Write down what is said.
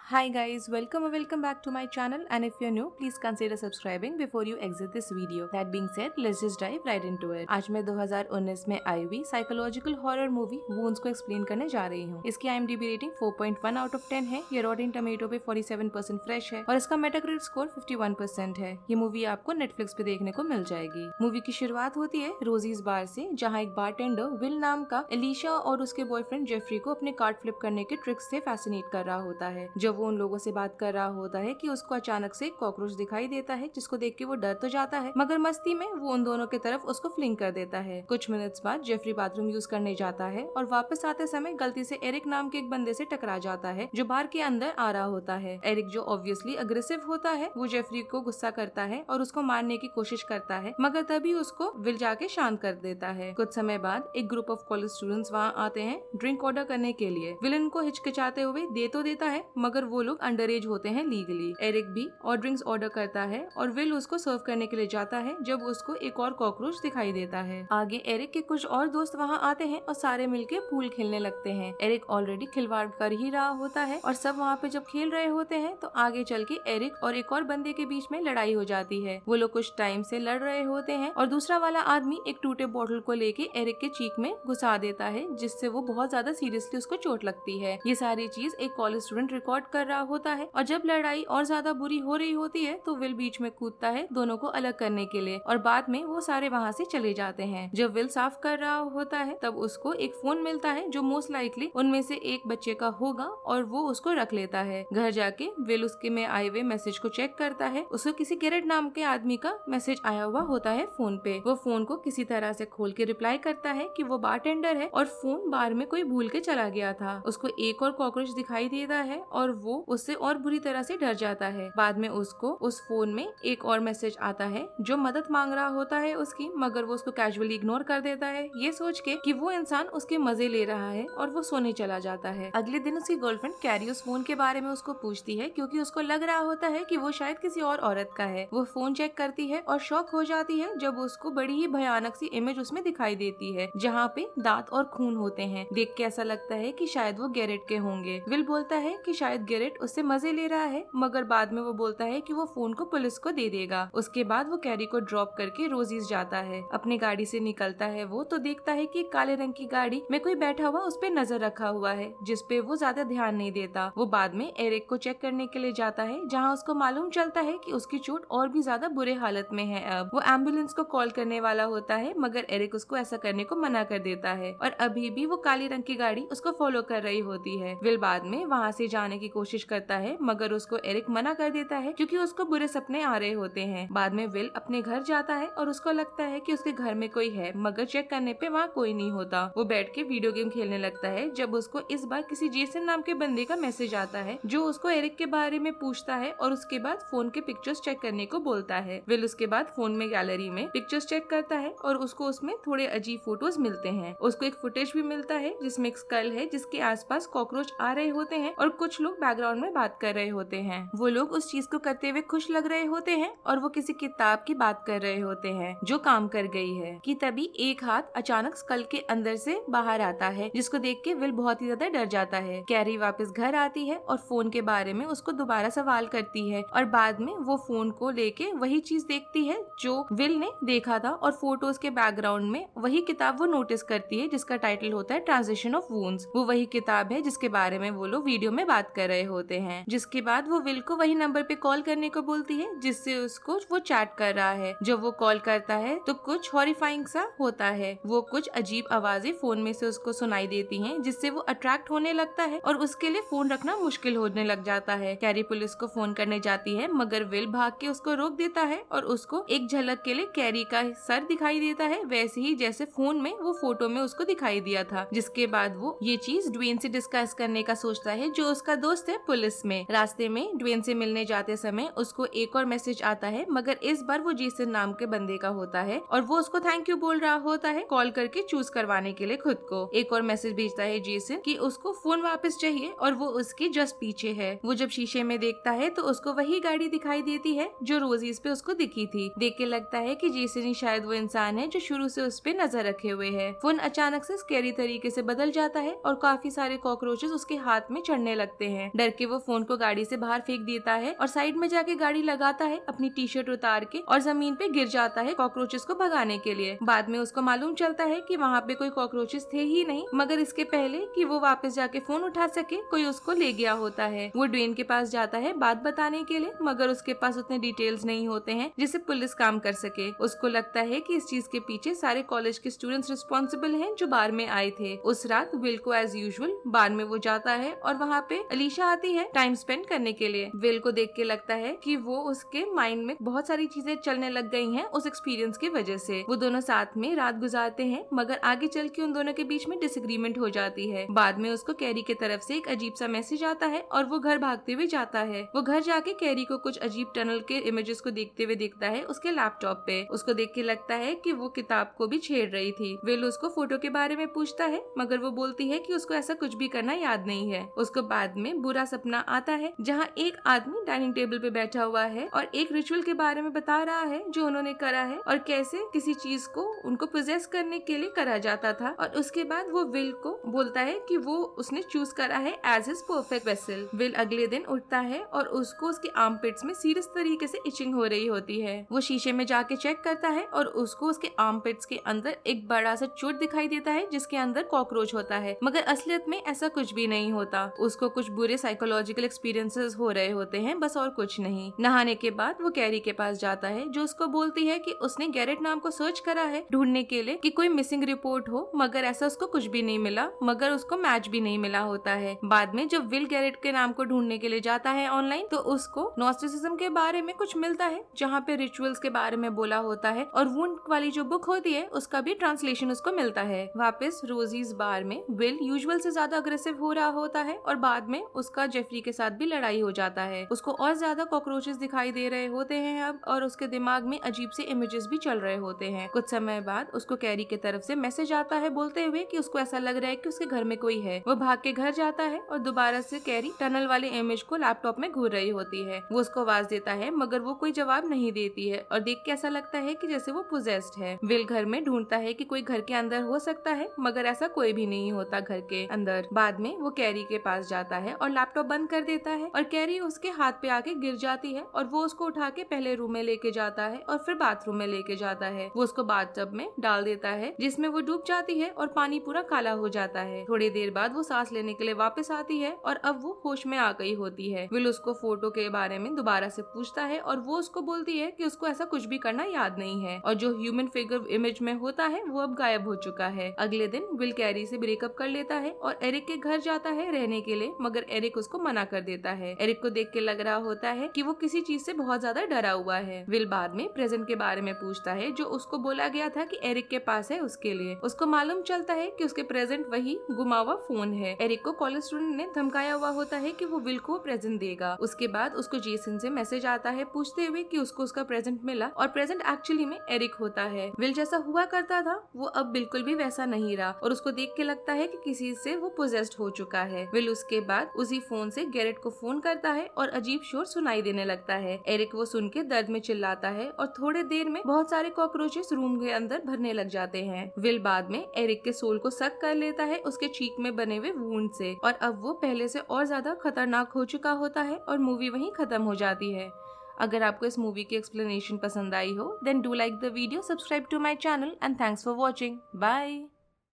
Hi guys, welcome back to my channel, and if you're new, please consider subscribing before you exit this video. That being said, let's just dive right into it. आज मैं 2019 में आई हुई psychological horror movie वून्स को explain करने जा रही हूँ। इसकी IMDb रेटिंग 4.1 आउट ऑफ 10 है। ये रॉटेन टमेटो पे 47% फ्रेश है और इसका मेटाक्रिटिक स्कोर 51% है। ये मूवी आपको नेटफ्लिक्स पे देखने को मिल जाएगी। मूवी की शुरुआत होती है रोजीज बार से, जहाँ एक बारटेंडर विल नाम का एलिशा और उसके बॉयफ्रेंड जेफरी को अपने कार्ड फ्लिप करने के ट्रिक्स से फैसिनेट कर रहा होता है। जब वो उन लोगों से बात कर रहा होता है कि उसको अचानक से कॉकरोच दिखाई देता है, जिसको देख के वो डर तो जाता है, मगर मस्ती में वो उन दोनों की तरफ उसको फ्लिंग कर देता है। कुछ मिनट्स बाद जेफरी बाथरूम यूज करने जाता है और वापस आते समय गलती से एरिक नाम के एक बंदे से टकरा जाता है जो बार के अंदर आ रहा होता है। एरिक, जो ऑब्वियसली अग्रेसिव होता है, वो जेफरी को गुस्सा करता है और उसको मारने की कोशिश करता है, मगर तभी उसको विल जाके शांत कर देता है। कुछ समय बाद एक ग्रुप ऑफ कॉलेज स्टूडेंट्स वहाँ आते हैं ड्रिंक ऑर्डर करने के लिए। विलन को हिचकिचाते हुए दे तो देता है, मगर वो लोग अंडर एज होते हैं लीगली। एरिक भी और ड्रिंक्स ऑर्डर करता है और विल उसको सर्व करने के लिए जाता है जब उसको एक और कॉकरोच दिखाई देता है। आगे एरिक के कुछ और दोस्त वहाँ आते हैं और सारे मिलके पूल खेलने लगते हैं। एरिक ऑलरेडी खिलवाड़ कर ही रहा होता है और सब वहाँ पे जब खेल रहे होते हैं तो आगे चल के एरिक और एक और बंदे के बीच में लड़ाई हो जाती है। वो लोग कुछ टाइम से लड़ रहे होते हैं और दूसरा वाला आदमी एक टूटे बोतल को लेके एरिक के चीक में घुसा देता है, जिससे वो बहुत ज्यादा सीरियसली उसको चोट लगती है। ये सारी चीज एक कॉलेज स्टूडेंट रिकॉर्ड कर रहा होता है और जब लड़ाई और ज्यादा बुरी हो रही होती है तो विल बीच में कूदता है दोनों को अलग करने के लिए और बाद में वो सारे वहाँ से चले जाते हैं। जब विल साफ कर रहा होता है तब उसको एक फोन मिलता है जो मोस्ट लाइकली उनमें से एक बच्चे का होगा और वो उसको रख लेता है। घर जाके विल उसके में आए हुए मैसेज को चेक करता है। उसको किसी गेरेट नाम के आदमी का मैसेज आया हुआ होता है फोन पे। वो फोन को किसी तरह से खोल के रिप्लाई करता है कि वो बारटेंडर है और फोन बार में कोई भूल के चला गया था। उसको एक और कॉकरोच दिखाई देता है और वो उससे और बुरी तरह से डर जाता है। बाद में उसको उस फोन में एक और मैसेज आता है जो मदद मांग रहा होता है उसकी, मगर वो उसको कैजुअली इग्नोर कर देता है, ये सोच के कि वो इंसान उसके मजे ले रहा है, और वो सोने चला जाता है। अगले दिन उसकी गर्लफ्रेंड कैरी उस फोन के बारे में उसको पूछती है क्योंकि उसको लग रहा होता है कि वो शायद किसी और औरत का है। वो फोन चेक करती है और शॉक हो जाती है जब उसको बड़ी ही भयानक सी इमेज उसमें दिखाई देती है जहाँ पे दांत और खून होते हैं। देख के ऐसा लगता है कि शायद वो गैरेट के होंगे। विल बोलता है कि शायद गैरेट उससे मजे ले रहा है, मगर बाद में वो बोलता है कि वो फोन को पुलिस को दे देगा। उसके बाद वो कैरी को ड्रॉप करके रोजीज जाता है। अपनी गाड़ी से निकलता है वो तो देखता है कि काले रंग की गाड़ी में कोई बैठा हुआ उस पे नजर रखा हुआ है, जिसपे वो ज्यादा ध्यान नहीं देता। वो बाद में एरिक को चेक करने के लिए जाता है जहाँ उसको मालूम चलता है कि उसकी चोट और भी ज्यादा बुरे हालत में है। अब वो एम्बुलेंस को कॉल करने वाला होता है, मगर एरिक उसको ऐसा करने को मना कर देता है और अभी भी वो काली रंग की गाड़ी उसको फॉलो कर रही होती है। विल बाद में वहाँ से जाने की कोशिश करता है, मगर उसको एरिक मना कर देता है क्योंकि उसको बुरे सपने आ रहे होते हैं। बाद में विल अपने घर जाता है और उसको लगता है कि उसके घर में कोई है, मगर चेक करने पे वहाँ कोई नहीं होता। वो बैठ के वीडियो गेम खेलने लगता है जब उसको इस बार किसी जेसन नाम के बंदे का मैसेज आता है जो उसको एरिक के बारे में पूछता है और उसके बाद फोन के पिक्चर्स चेक करने को बोलता है। विल उसके बाद फोन में गैलरी में पिक्चर्स चेक करता है और उसको उसमें थोड़े अजीब फोटोज मिलते हैं। उसको एक फुटेज भी मिलता है जिसमें एक स्कल है जिसके आसपास कॉकरोच आ रहे होते हैं और कुछ लोग बैकग्राउंड में बात कर रहे होते हैं। वो लोग उस चीज को करते हुए खुश लग रहे होते हैं और वो किसी किताब की बात कर रहे होते हैं जो काम कर गई है कि तभी एक हाथ अचानक स्कल के अंदर से बाहर आता है, जिसको देख के विल बहुत ही ज्यादा डर जाता है। कैरी वापस घर आती है और फोन के बारे में उसको दोबारा सवाल करती है और बाद में वो फोन को लेके वही चीज देखती है जो विल ने देखा था और फोटोज के बैकग्राउंड में वही किताब वो नोटिस करती है जिसका टाइटल होता है ट्रांजिशन ऑफ वूंड्स। वो वही किताब है जिसके बारे में वो लोग वीडियो में बात कर रहे होते हैं। जिसके बाद वो विल को वही नंबर पे कॉल करने को बोलती है जिससे उसको वो चैट कर रहा है। जब वो कॉल करता है तो कुछ हॉरिफाइंग सा होता है। वो कुछ अजीब आवाजें फोन में से उसको सुनाई देती हैं, जिससे वो अट्रैक्ट होने लगता है और उसके लिए फोन रखना मुश्किल होने लग जाता है। कैरी पुलिस को फोन करने जाती है, मगर विल भाग के उसको रोक देता है और उसको एक झलक के लिए कैरी का सर दिखाई देता है, वैसे ही जैसे फोन में वो फोटो में उसको दिखाई दिया था। जिसके बाद वो ये चीज ड्वेन से डिस्कस करने का सोचता है जो उसका दोस्त है पुलिस में। रास्ते में ड्वेन से मिलने जाते समय उसको एक और मैसेज आता है, मगर इस बार वो जेसन नाम के बंदे का होता है और वो उसको थैंक यू बोल रहा होता है कॉल करके चूज करवाने के लिए खुद को। एक और मैसेज भेजता है जेसन कि उसको फोन वापस चाहिए और वो उसके जस्ट पीछे है। वो जब शीशे में देखता है तो उसको वही गाड़ी दिखाई देती है जो रोजीज पे उसको दिखी थी। देख के लगता है कि जेसन ही शायद वो इंसान है जो शुरू से उस पे नजर रखे हुए है। फोन अचानक से स्कैरी तरीके से बदल जाता है और काफी सारे कॉकरोचेस उसके हाथ में चढ़ने लगते हैं, डर के वो फोन को गाड़ी से बाहर फेंक देता है और साइड में जाके गाड़ी लगाता है, अपनी टी शर्ट उतार के, और जमीन पे गिर जाता है कॉकरोचेस को भगाने के लिए। बाद में उसको मालूम चलता है कि वहाँ पे कोई कॉकरोचेस थे ही नहीं, मगर इसके पहले कि वो वापस जाके फोन उठा सके कोई उसको ले गया होता है। वो ड्वेन के पास जाता है बात बताने के लिए, मगर उसके पास उतने डिटेल्स नहीं होते हैं जिससे पुलिस काम कर सके। उसको लगता है कि इस चीज के पीछे सारे कॉलेज के स्टूडेंट्स रिस्पॉन्सिबल हैं जो बार में आए थे। उस रात विल को एज यूजुअल बार में वो जाता है और वहाँ पे अलीशा आती है टाइम स्पेंड करने के लिए। विल को देख के लगता है कि वो उसके माइंड में बहुत सारी चीजें चलने लग गई हैं उस एक्सपीरियंस की वजह से। वो दोनों साथ में रात गुजारते हैं, मगर आगे चल के उन दोनों के बीच में डिसएग्रीमेंट हो जाती है। बाद में उसको कैरी की तरफ से एक अजीब सा मैसेज आता है और वो घर भागते हुए जाता है। वो घर जाके कैरी को कुछ अजीब टनल के इमेजेस को देखते हुए देखता है उसके लैपटॉप पे। उसको देख के लगता है कि वो किताब को भी छेड़ रही थी। विल उसको फोटो के बारे में पूछता है, मगर वो बोलती है कि उसको ऐसा कुछ भी करना याद नहीं है। उसको बाद में बुरा सपना आता है जहाँ एक आदमी डाइनिंग टेबल पे बैठा हुआ है और एक रिचुअल के बारे में बता रहा है जो उन्होंने करा है और कैसे किसी चीज को उनको पोजेस करने के लिए करा जाता था। और उसके बाद वो विल को बोलता है कि वो उसने चूज करा है as his perfect vessel. Will अगले दिन उठता है और उसको उसके आर्मपिट्स में सीरियस तरीके से इचिंग हो रही होती है। वो शीशे में जाके चेक करता है और उसको उसके आर्मपिट्स के अंदर एक बड़ा सा चोट दिखाई देता है जिसके अंदर कॉकरोच होता है, मगर असलियत में ऐसा कुछ भी नहीं होता। उसको कुछ बुरे साइकोलॉजिकल एक्सपीरियंसेस हो रहे होते हैं, बस और कुछ नहीं। नहाने के बाद वो कैरी के पास जाता है जो उसको बोलती है कि उसने गैरेट नाम को सर्च करा है ढूंढने के लिए कि कोई मिसिंग रिपोर्ट हो, मगर ऐसा उसको कुछ भी नहीं मिला, मगर उसको मैच भी नहीं मिला होता है। बाद में जब विल गैरेट के नाम को ढूंढने के लिए जाता है ऑनलाइन, तो उसको नॉस्टिसिज्म के बारे में कुछ मिलता है जहाँ पे रिचुअल्स के बारे में बोला होता है, और वुंड वाली जो बुक होती है उसका भी ट्रांसलेशन उसको मिलता है। वापस रोजीज बार में विल यूजुअल से ज्यादा अग्रेसिव हो रहा होता है और बाद में उसका जेफरी के साथ भी लड़ाई हो जाता है। उसको और ज्यादा कॉकरोचेस दिखाई दे रहे होते हैं अब, और उसके दिमाग में अजीब से इमेजेस भी चल रहे होते हैं। कुछ समय बाद उसको कैरी की तरफ से मैसेज आता है बोलते हुए कि उसको ऐसा लग रहा है कि उसके घर में कोई है। वो भाग के घर जाता है और दोबारा से कैरी टनल वाले इमेज को लैपटॉप में घूर रही होती है। वो उसको आवाज देता है, मगर वो कोई जवाब नहीं देती है और देख के ऐसा लगता है कि जैसे वो पोजेस्ड है। विल घर में ढूंढता है कि कोई घर के अंदर हो सकता है, मगर ऐसा कोई भी नहीं होता घर के अंदर। बाद में वो कैरी के पास जाता है और लैपटॉप बंद कर देता है और कैरी उसके हाथ पे आके गिर जाती है और वो उसको उठा के पहले रूम में लेके जाता है और फिर बाथरूम में लेके जाता है। वो उसको बाथटब में डाल देता है जिसमें वो डूब जाती है और पानी पूरा काला हो जाता है। थोड़ी देर बाद वो सांस लेने के लिए वापस आती है और अब वो होश में आ गई होती है। विल उसको फोटो के बारे में दोबारा से पूछता है और वो उसको बोलती है कि उसको ऐसा कुछ भी करना याद नहीं है और जो ह्यूमन फिगर इमेज में होता है वो अब गायब हो चुका है। अगले दिन विल कैरी से ब्रेकअप कर लेता है और एरिक के घर जाता है रहने के लिए, मगर एरिक उसको मना कर देता है। एरिक को देख के लग रहा होता है कि वो किसी चीज से बहुत ज्यादा डरा हुआ है। विल बाद में प्रेजेंट के बारे में पूछता है जो उसको बोला गया था कि एरिक के पास है उसके लिए। उसको मालूम चलता है कि उसके प्रेजेंट वही गुमा हुआ फोन है। एरिक को कॉलेज स्टूडेंट ने धमकाया हुआ होता है कि वो विल को प्रेजेंट देगा। उसके बाद उसको जेसन से मैसेज आता है पूछते हुए कि उसको उसका प्रेजेंट मिला और प्रेजेंट एक्चुअली में एरिक होता है। विल जैसा हुआ करता था वो अब बिल्कुल भी वैसा नहीं रहा और उसको देख के लगता है कि किसी से वो पोजेस्ड हो चुका है। विल उसके बाद उसी फोन से गैरेट को फोन करता है और अजीब शोर सुनाई देने लगता है। एरिक वो सुन के दर्द में चिल्लाता है और थोड़े देर में बहुत सारे कॉकरोचेस रूम के अंदर भरने लग जाते हैं। विल बाद में एरिक के सोल को सक कर लेता है उसके चीक में बने हुए वुंड से, और अब वो पहले से और ज्यादा खतरनाक हो चुका होता है और मूवी वहीं खत्म हो जाती है। अगर आपको इस मूवी की एक्सप्लेनेशन पसंद आई हो, then do like the video, subscribe to my channel and thanks for watching. Bye.